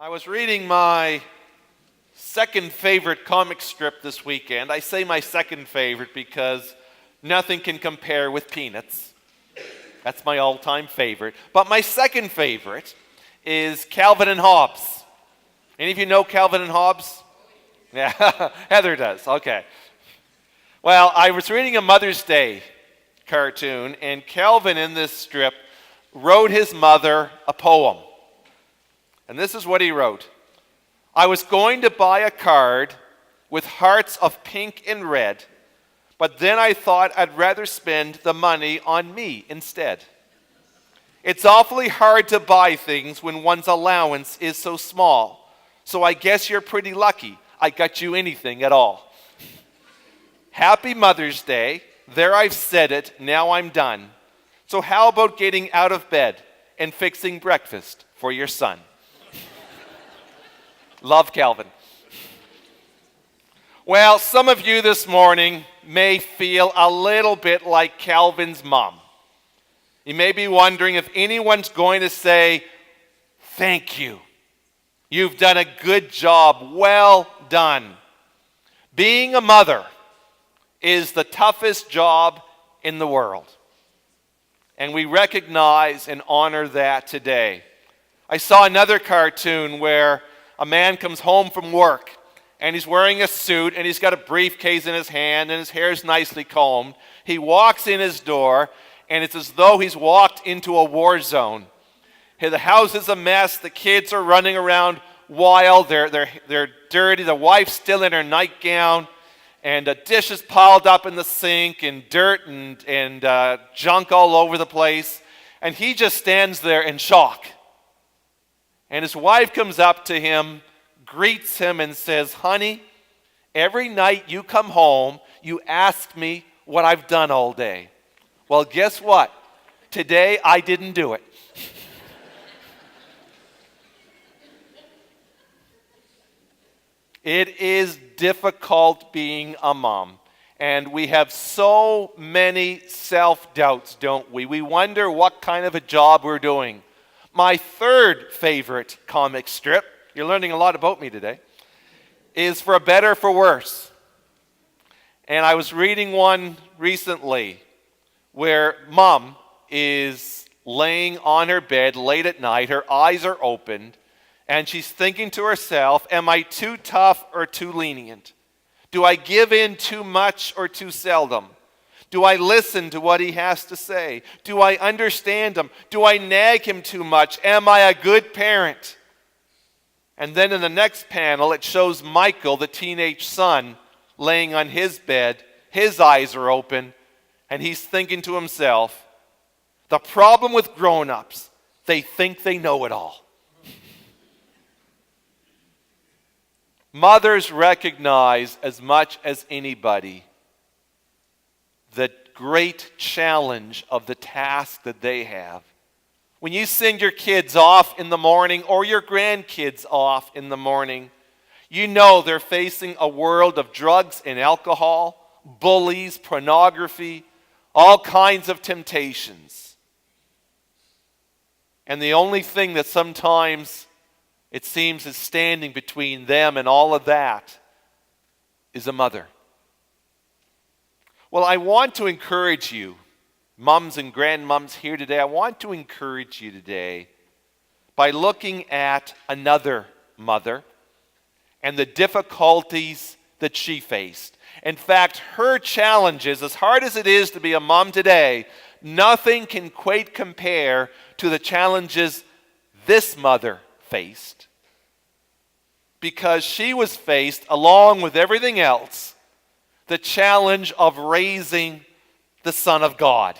I was reading my second favorite comic strip this weekend. I say my second favorite because nothing can compare with Peanuts. That's my all-time favorite. But my second favorite is Calvin and Hobbes. Any of you know Calvin and Hobbes? Yeah, Heather does. Okay. Well, I was reading a Mother's Day cartoon, and Calvin in this strip wrote his mother a poem. And this is what he wrote. I was going to buy a card with hearts of pink and red, but then I thought I'd rather spend the money on me instead. It's awfully hard to buy things when one's allowance is so small, so I guess you're pretty lucky I got you anything at all. Happy Mother's Day. There, I've said it. Now I'm done. So how about getting out of bed and fixing breakfast for your son? Love, Calvin. Well, some of you this morning may feel a little bit like Calvin's mom. You may be wondering if anyone's going to say, thank you. You've done a good job. Well done. Being a mother is the toughest job in the world. And we recognize and honor that today. I saw another cartoon where a man comes home from work and he's wearing a suit and he's got a briefcase in his hand and his hair's nicely combed. He walks in his door and it's as though he's walked into a war zone. The house is a mess. The kids are running around wild. They're dirty. The wife's still in her nightgown. And dishes piled up in the sink and dirt and junk all over the place. And he just stands there in shock. And his wife comes up to him, greets him, and says, honey, every night you come home, you ask me what I've done all day. Well, guess what? Today I didn't do it. It is difficult being a mom. And we have so many self-doubts, don't we? We wonder what kind of a job we're doing. My third favorite comic strip, you're learning a lot about me today, is For Better for Worse. And I was reading one recently where mom is laying on her bed late at night, her eyes are opened, and she's thinking to herself, am I too tough or too lenient? Do I give in too much or too seldom? Do I listen to what he has to say? Do I understand him? Do I nag him too much? Am I a good parent? And then in the next panel, it shows Michael, the teenage son, laying on his bed. His eyes are open, and he's thinking to himself, the problem with grown-ups, they think they know it all. Mothers recognize as much as anybody the great challenge of the task that they have. When you send your kids off in the morning or your grandkids off in the morning, you know they're facing a world of drugs and alcohol, bullies, pornography, all kinds of temptations. And the only thing that sometimes it seems is standing between them and all of that is a mother. Well, I want to encourage you, mums and grandmoms here today, I want to encourage you today by looking at another mother and the difficulties that she faced. In fact, her challenges, as hard as it is to be a mom today, nothing can quite compare to the challenges this mother faced. Because she was faced, along with everything else, the challenge of raising the Son of God.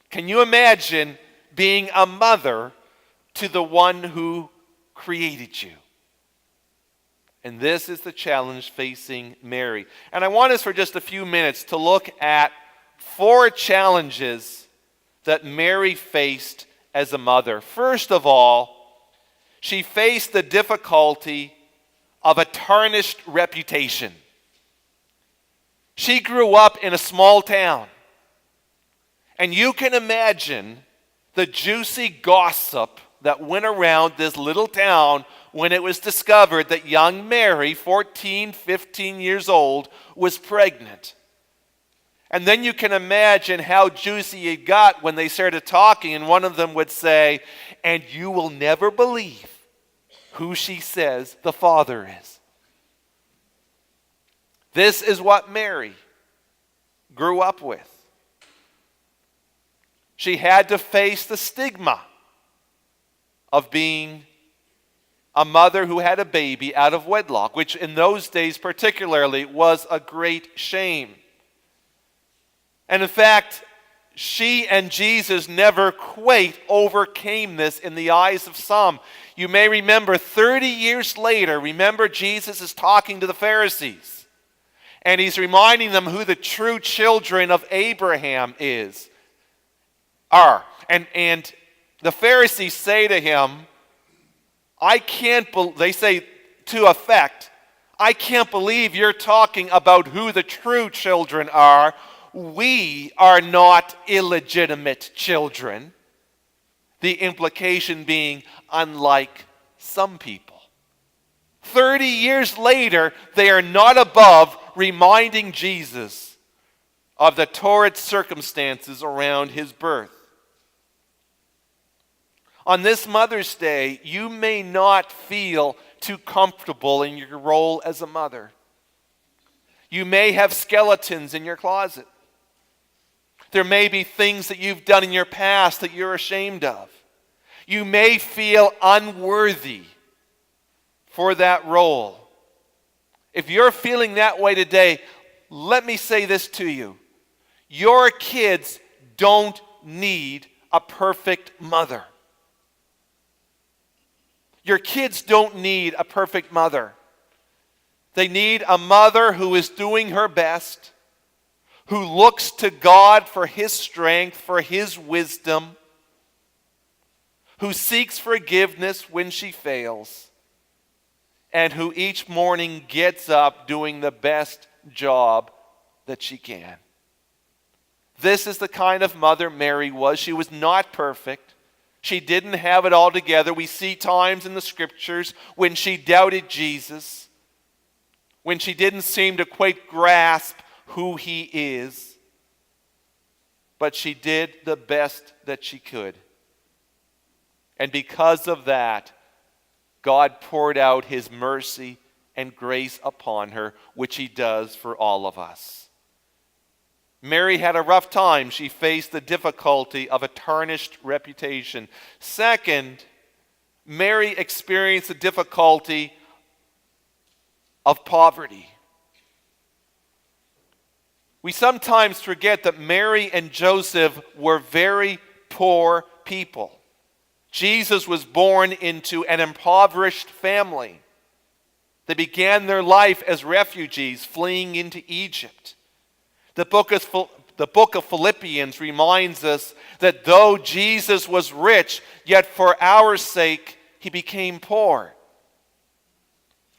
Can you imagine being a mother to the one who created you? And this is the challenge facing Mary. And I want us for just a few minutes to look at 4 challenges that Mary faced as a mother. First of all, she faced the difficulty of a tarnished reputation. She grew up in a small town. And you can imagine the juicy gossip that went around this little town when it was discovered that young Mary, 14, 15 years old, was pregnant. And then you can imagine how juicy it got when they started talking, and one of them would say, "And you will never believe who she says the father is." This is what Mary grew up with. She had to face the stigma of being a mother who had a baby out of wedlock, which in those days particularly was a great shame. And in fact, she and Jesus never quite overcame this in the eyes of some. You may remember 30 years later, remember Jesus is talking to the Pharisees. And he's reminding them who the true children of Abraham are. And the Pharisees say to him, they say to effect, "I can't believe you're talking about who the true children are. We are not illegitimate children." The implication being, unlike some people. 30 years later, they are not above reminding Jesus of the torrid circumstances around his birth. On this Mother's Day, you may not feel too comfortable in your role as a mother. You may have skeletons in your closet. There may be things that you've done in your past that you're ashamed of. You may feel unworthy for that role. If you're feeling that way today, let me say this to you. Your kids don't need a perfect mother. Your kids don't need a perfect mother. They need a mother who is doing her best, who looks to God for his strength, for his wisdom, who seeks forgiveness when she fails, and who each morning gets up doing the best job that she can. This is the kind of mother Mary was. She was not perfect. She didn't have it all together. We see times in the scriptures when she doubted Jesus, when she didn't seem to quite grasp who he is. But she did the best that she could. And because of that, God poured out his mercy and grace upon her, which he does for all of us. Mary had a rough time. She faced the difficulty of a tarnished reputation. Second, Mary experienced the difficulty of poverty. We sometimes forget that Mary and Joseph were very poor people. Jesus was born into an impoverished family. They began their life as refugees fleeing into Egypt. The book of Philippians reminds us that though Jesus was rich, yet for our sake he became poor.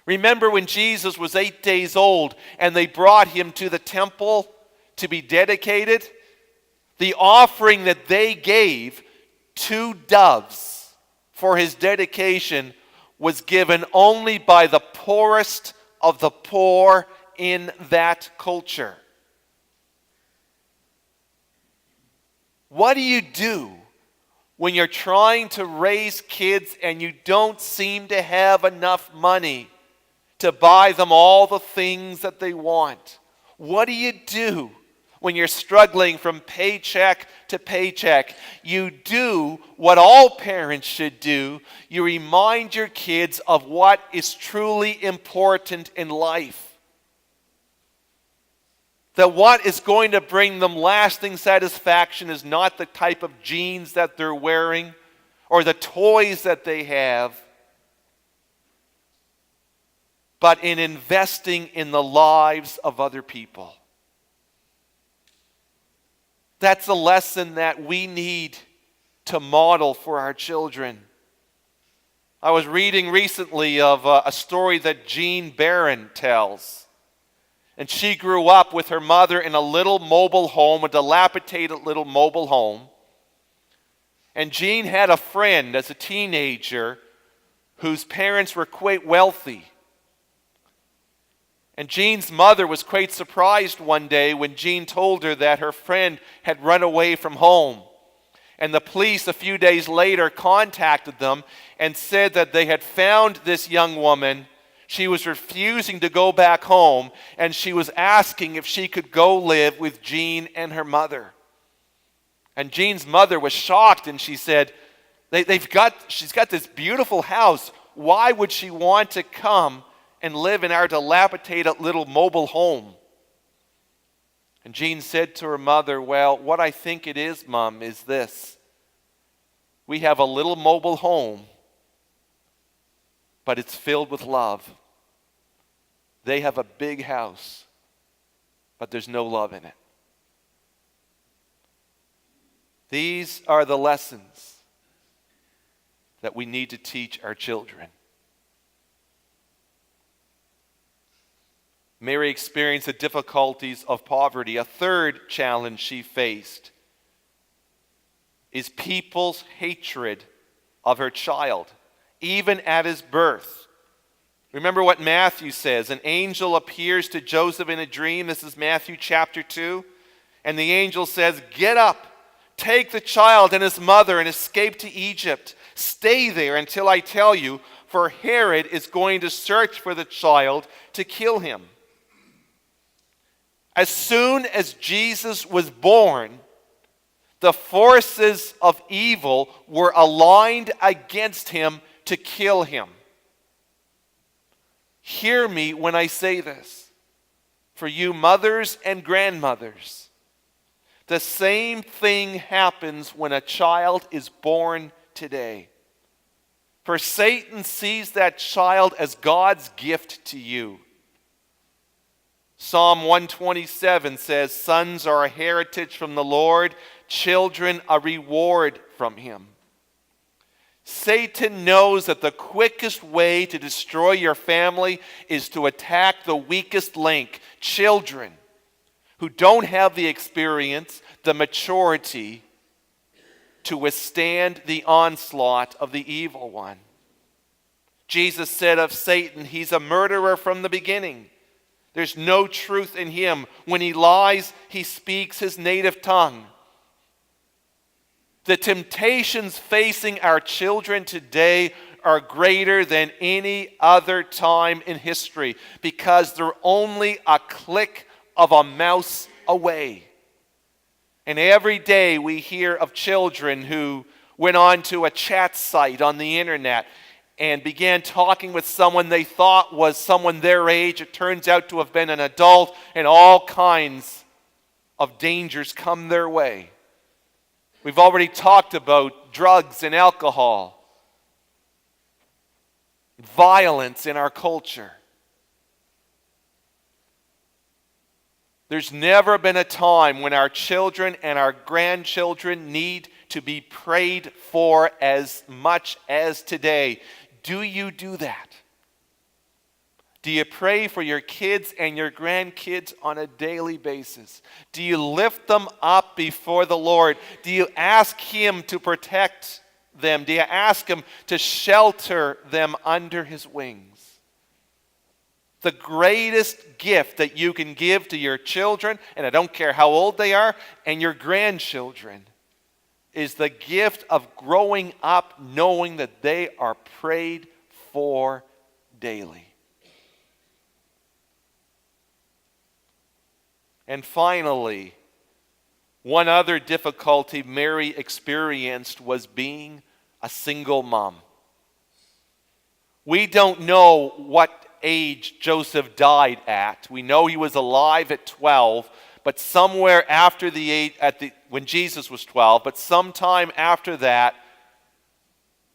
Remember when Jesus was 8 days old and they brought him to the temple to be dedicated? The offering that they gave, 2 doves for his dedication, was given only by the poorest of the poor in that culture. What do you do when you're trying to raise kids and you don't seem to have enough money to buy them all the things that they want? What do you do when you're struggling from paycheck to paycheck? You do what all parents should do. You remind your kids of what is truly important in life. That what is going to bring them lasting satisfaction is not the type of jeans that they're wearing or the toys that they have, but in investing in the lives of other people. That's a lesson that we need to model for our children. I was reading recently of a story that Jean Barron tells. And she grew up with her mother in a little mobile home, a dilapidated little mobile home. And Jean had a friend as a teenager whose parents were quite wealthy. And Jean's mother was quite surprised one day when Jean told her that her friend had run away from home. And the police a few days later contacted them and said that they had found this young woman. She was refusing to go back home, and she was asking if she could go live with Jean and her mother. And Jean's mother was shocked, and she said, she's got this beautiful house. Why would she want to come and live in our dilapidated little mobile home? And Jean said to her mother, well, what I think it is, Mom, is this. We have a little mobile home, but it's filled with love. They have a big house, but there's no love in it. These are the lessons that we need to teach our children. Mary experienced the difficulties of poverty. A third challenge she faced is people's hatred of her child, even at his birth. Remember what Matthew says. An angel appears to Joseph in a dream. This is Matthew chapter 2. And the angel says, get up, take the child and his mother and escape to Egypt. Stay there until I tell you, for Herod is going to search for the child to kill him. As soon as Jesus was born, the forces of evil were aligned against him to kill him. Hear me when I say this. For you mothers and grandmothers, the same thing happens when a child is born today. For Satan sees that child as God's gift to you. Psalm 127 says, sons are a heritage from the Lord, children a reward from him. Satan knows that the quickest way to destroy your family is to attack the weakest link, children who don't have the experience, the maturity to withstand the onslaught of the evil one. Jesus said of Satan, he's a murderer from the beginning. There's no truth in him. When he lies, he speaks his native tongue. The temptations facing our children today are greater than any other time in history because they're only a click of a mouse away. And every day we hear of children who went on to a chat site on the internet and began talking with someone they thought was someone their age. It turns out to have been an adult, and all kinds of dangers come their way. We've already talked about drugs and alcohol, violence in our culture. There's never been a time when our children and our grandchildren need to be prayed for as much as today. Do you do that? Do you pray for your kids and your grandkids on a daily basis? Do you lift them up before the Lord? Do you ask him to protect them? Do you ask him to shelter them under his wings? The greatest gift that you can give to your children, and I don't care how old they are, and your grandchildren, is the gift of growing up knowing that they are prayed for daily. And finally, one other difficulty Mary experienced was being a single mom. We don't know what age Joseph died at. We know he was alive at 12, but somewhere after the age, when Jesus was 12, but sometime after that,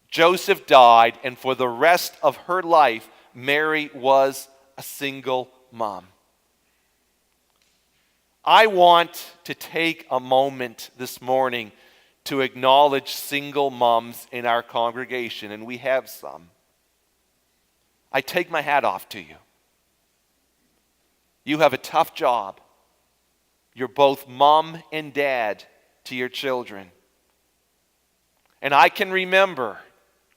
Joseph died, and for the rest of her life, Mary was a single mom. I want to take a moment this morning to acknowledge single moms in our congregation, and we have some. I take my hat off to you. You have a tough job. You're both mom and dad to your children. And I can remember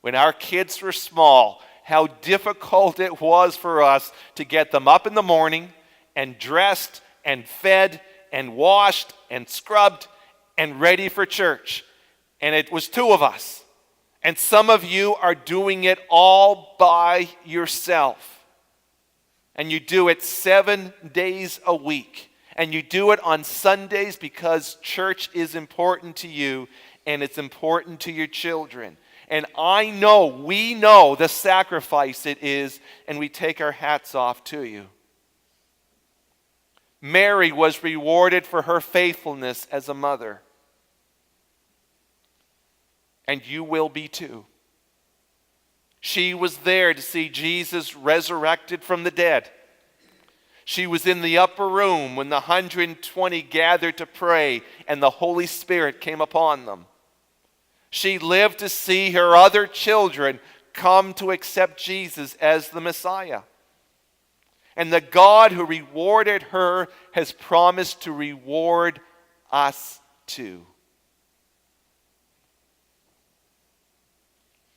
when our kids were small, how difficult it was for us to get them up in the morning and dressed and fed and washed and scrubbed and ready for church. And it was two of us. And some of you are doing it all by yourself. And you do it 7 days a week. And you do it on Sundays because church is important to you and it's important to your children. And we know the sacrifice it is, and we take our hats off to you. Mary was rewarded for her faithfulness as a mother. And you will be too. She was there to see Jesus resurrected from the dead. She was in the upper room when the 120 gathered to pray and the Holy Spirit came upon them. She lived to see her other children come to accept Jesus as the Messiah. And the God who rewarded her has promised to reward us too.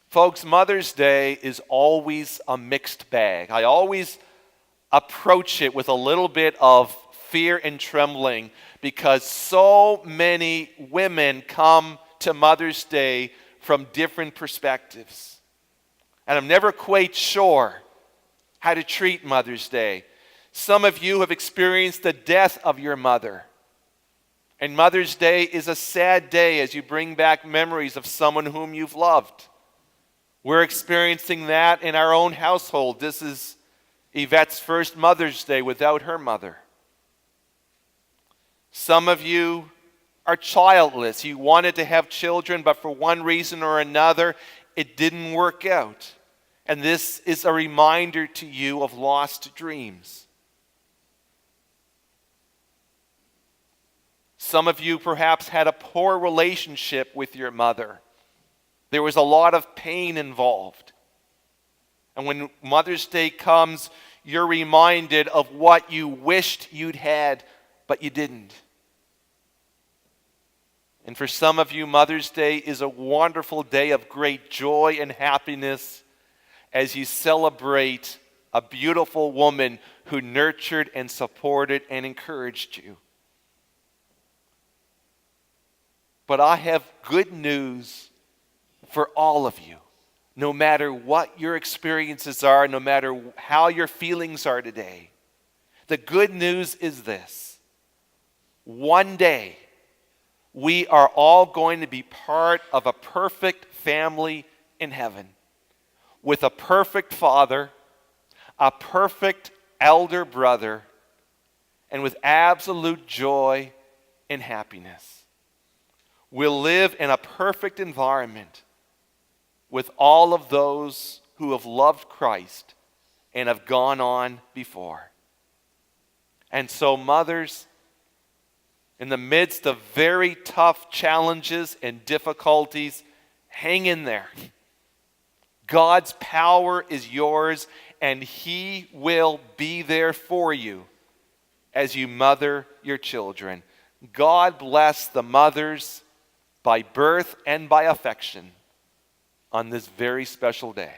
Folks, Mother's Day is always a mixed bag. I always approach it with a little bit of fear and trembling because so many women come to Mother's Day from different perspectives. And I'm never quite sure how to treat Mother's Day. Some of you have experienced the death of your mother. And Mother's Day is a sad day as you bring back memories of someone whom you've loved. We're experiencing that in our own household. This is Yvette's first Mother's Day without her mother. Some of you are childless. You wanted to have children, but for one reason or another, it didn't work out. And this is a reminder to you of lost dreams. Some of you perhaps had a poor relationship with your mother. There was a lot of pain involved. And when Mother's Day comes, you're reminded of what you wished you'd had, but you didn't. And for some of you, Mother's Day is a wonderful day of great joy and happiness as you celebrate a beautiful woman who nurtured and supported and encouraged you. But I have good news for all of you. No matter what your experiences are, no matter how your feelings are today, the good news is this. One day, we are all going to be part of a perfect family in heaven with a perfect father, a perfect elder brother, and with absolute joy and happiness. We'll live in a perfect environment with all of those who have loved Christ and have gone on before. And so, mothers, in the midst of very tough challenges and difficulties, hang in there. God's power is yours, and He will be there for you as you mother your children. God bless the mothers by birth and by affection on this very special day.